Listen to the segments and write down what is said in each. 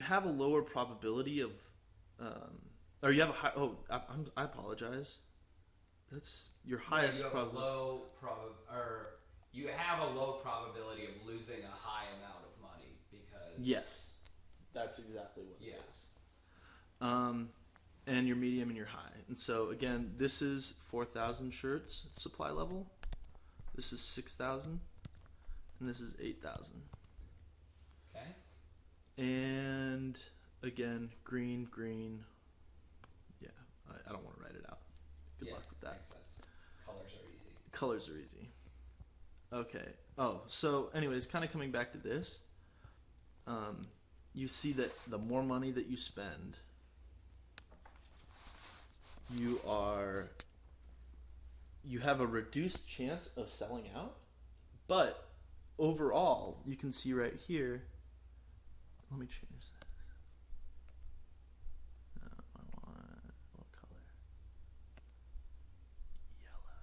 have a lower probability of, or you have a high. Oh, I apologize. That's your highest probability. Or you have a low probability of losing a high amount of money because Yes, that's exactly what it is. And your medium and your high. And so again, this is 4,000 shirts supply level. This is 6,000, and this is 8,000. Okay. And again, green, green. Yeah, I don't want to write it out. Good luck with that. Makes sense. Colors are easy. Colors are easy. Okay. Oh, so anyways, kind of coming back to this, you see that the more money that you spend, you have a reduced chance of selling out, but overall, you can see right here. Let me change that. I want what color? Yellow.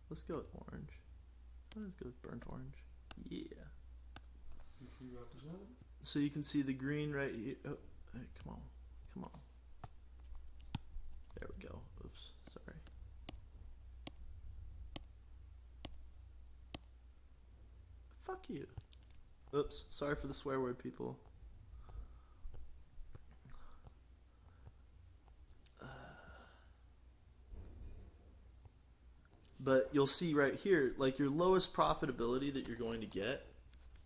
Let's go with orange. Let's go with burnt orange. Yeah. So you can see the green right here. Oh, hey, come on. There we go. Oops, sorry. Fuck you. Oops, sorry for the swear word, people. But you'll see right here, like your lowest profitability that you're going to get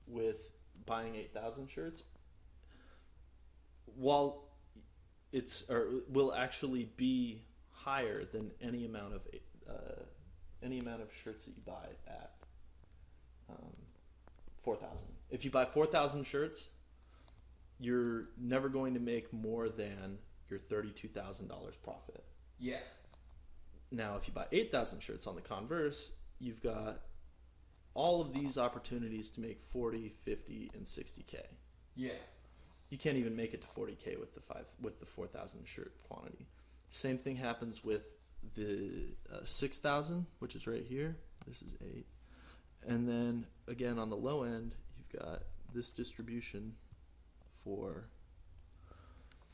with buying 8,000 shirts, while will actually be higher than any amount of shirts that you buy at 4,000. If you buy 4,000 shirts, you're never going to make more than your $32,000 profit. Yeah. Now, if you buy 8,000 shirts on the converse, you've got all of these opportunities to make 40, 50, and 60K. Yeah. You can't even make it to 40K with the 4,000 shirt quantity. Same thing happens with the 6,000, which is right here. This is 8. And then again on the low end, you've got this distribution for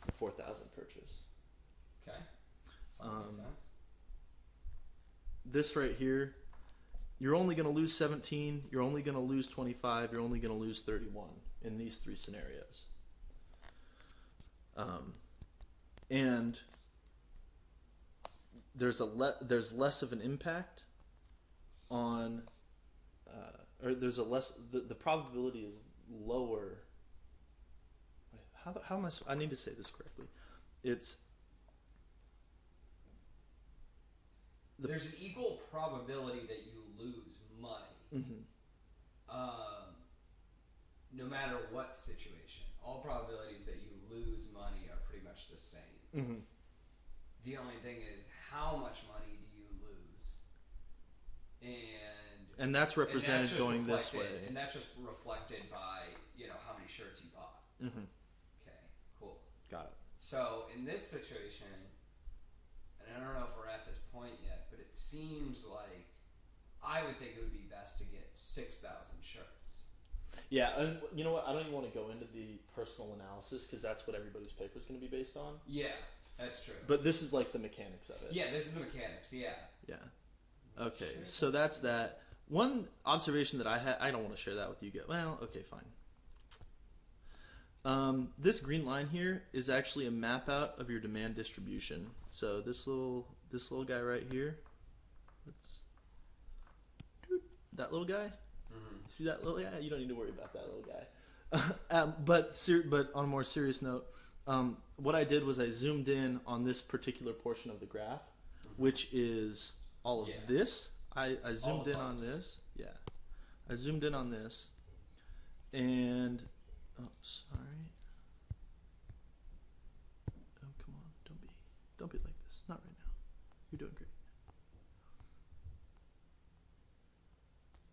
the 4,000 purchase. Okay. Makes sense. This right here, you're only going to lose 17, you're only going to lose 25, you're only going to lose 31 in these three scenarios. And there's less of an impact on, or there's a less, the probability is lower. How am I need to say this correctly. There's an equal probability that you lose money. Mm-hmm. No matter what situation. All probabilities that you lose money are pretty much the same. Mm-hmm. The only thing is, how much money do you lose? And that's represented going this way. And that's just reflected by, how many shirts you bought. Mm-hmm. Okay, cool. Got it. So in this situation, and I don't know if we're at this point yet, but it seems like I would think it would be best to get 6,000 shirts. Yeah, and you know what? I don't even want to go into the personal analysis because that's what everybody's paper is going to be based on. Yeah, that's true. But this is like the mechanics of it. Yeah, this is the mechanics, yeah. Yeah. Okay, so that's that. One observation that I had, I don't want to share that with you guys. Well, okay, fine. This green line here is actually a map out of your demand distribution. So this little guy right here, that little guy. Mm-hmm. See that little guy? You don't need to worry about that little guy. But on a more serious note, what I did was I zoomed in on this particular portion of the graph, which is all of this. I zoomed in on this. Yeah, I zoomed in on this, and sorry. Oh, come on! Don't be like this. Not right now. You're doing great.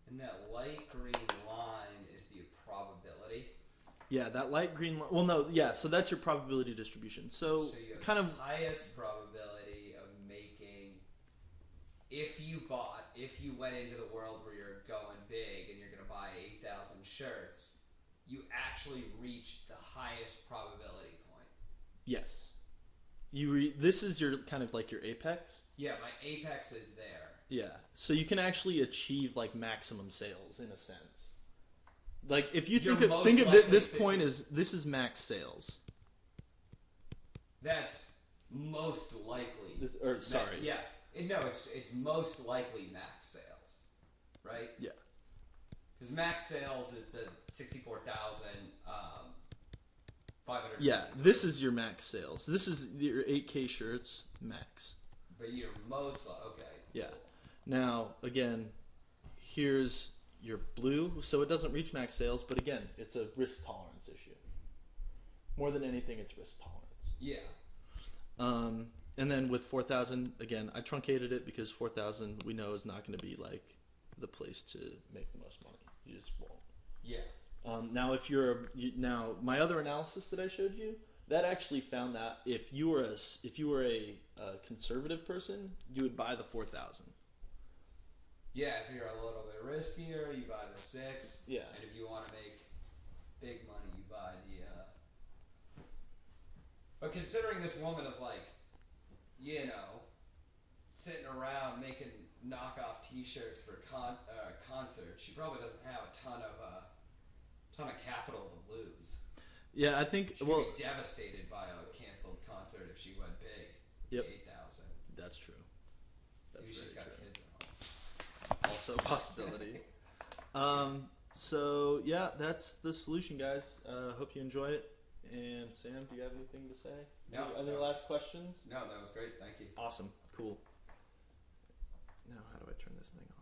And that light green line is the probability. Yeah, that light green line. Well, no, yeah. So that's your probability distribution. So you have kind of highest probability of making. If you went into the world where you're going big and you're going to buy 8,000 shirts, you actually reach the highest probability point. Yes. This is your kind of like your apex. Yeah, my apex is there. Yeah. So you can actually achieve like maximum sales in a sense. Like if you think of this point as this is max sales. That's most likely. Sorry. Yeah. It's most likely max sales, right? Yeah. Because max sales is the 64,500. Yeah, this is your max sales. This is your 8K shirts max. But you're okay. Yeah. Now again, here's your blue. So it doesn't reach max sales, but again, it's a risk tolerance issue. More than anything, it's risk tolerance. Yeah. And then with 4,000, again, I truncated it because 4,000 we know is not going to be like the place to make the most money. You just won't. Yeah. Now, now my other analysis that I showed you, that actually found that if you were a conservative person, you would buy the 4,000. Yeah, if you're a little bit riskier, you buy the 6. Yeah. And if you want to make big money, you buy the. But considering this woman is like, sitting around making knockoff T-shirts for concerts, she probably doesn't have a ton of capital to lose. Yeah, I think she'd be devastated by a canceled concert if she went big. Yep. 8,000. That's true. Maybe she's got kids at home. Also a possibility. So yeah, that's the solution, guys. Hope you enjoy it. And Sam, do you have anything to say? No. Any last questions? No, that was great. Thank you. Awesome. Cool. Now, how do I turn this thing on?